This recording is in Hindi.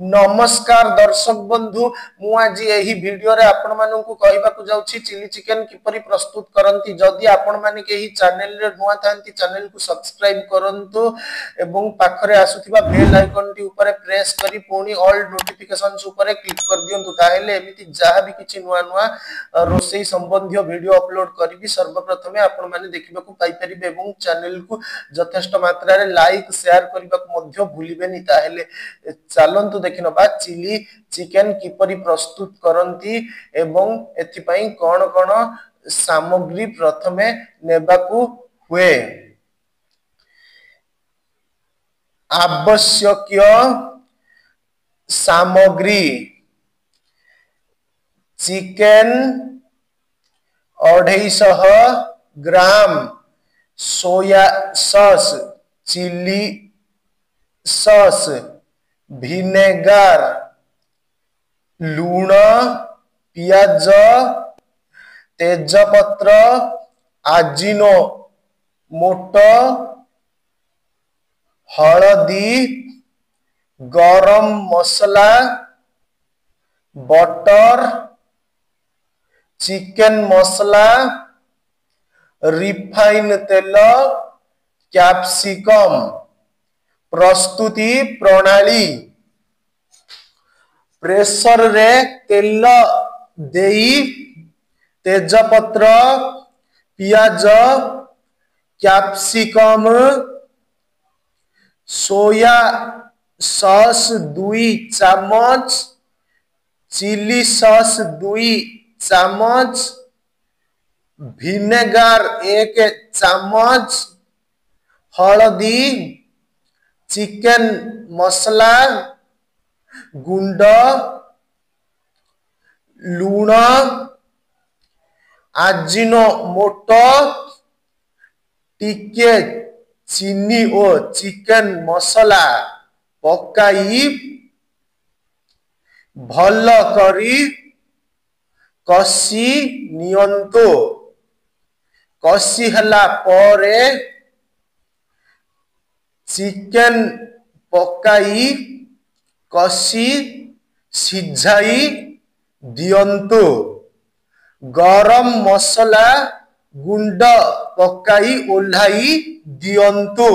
नमस्कार दर्शक बंधु मु आज यही वीडियो रे आपण माननकु कहबाकू जाउछि चिली चिकन किपरि प्रस्तुत करंती। जदि आपण माने केही चैनल रे नुआ थांती चैनल को सब्सक्राइब करंतु एवं पाखरे आसुथिबा बेल आइकन टी ऊपर प्रेस करी पुनी ऑल नोटिफिकेशंस ऊपर क्लिक कर दियंतु। ताहेले एमिति जहा भी किछि नुआ नुआ रोसई संबंधी वीडियो अपलोड करिवि सर्वप्रथमे आपण माने देखिबाकू पाई परिबे एवं चैनल को यथेष्ट मात्रा रे लाइक शेयर करबाकू मध्य भूलिबेनी। ताहेले चलंतु देखिनबा चिली चिकन किपरि प्रस्तुत करंती एवं एथिपाई कोन कोन सामग्री प्रथमे नेबाकू हुए। आवश्यक सामग्री chicken 250 gram, soya sauce, chilli sauce, vinegar, लूण, पियाज, तेजपत्र, आजिनो मोटो, हलदी, गरम मसला, बटर, चिकन मसला, रिफाइन तेल, कैप्सिकम। प्रस्तुति प्रणाली प्रेशर रे तेल देई तेजपत्र, पियाज, कैप्सिकम, सोया सॉस 2 चम्मच, चिली सॉस 2 चम्मच, विनेगर 1 चम्मच, हलदी, चिकन मसला गुंड, लूण, आजिनो मोटो, टिके चीनी और चिकन मसला पकाई भल करी कसी नियंतो। कसी हला परे चिकन पकाई कसी सिझाई दियंतु। गरम मसला गुंड पकाई ओल्हाई दियंतु।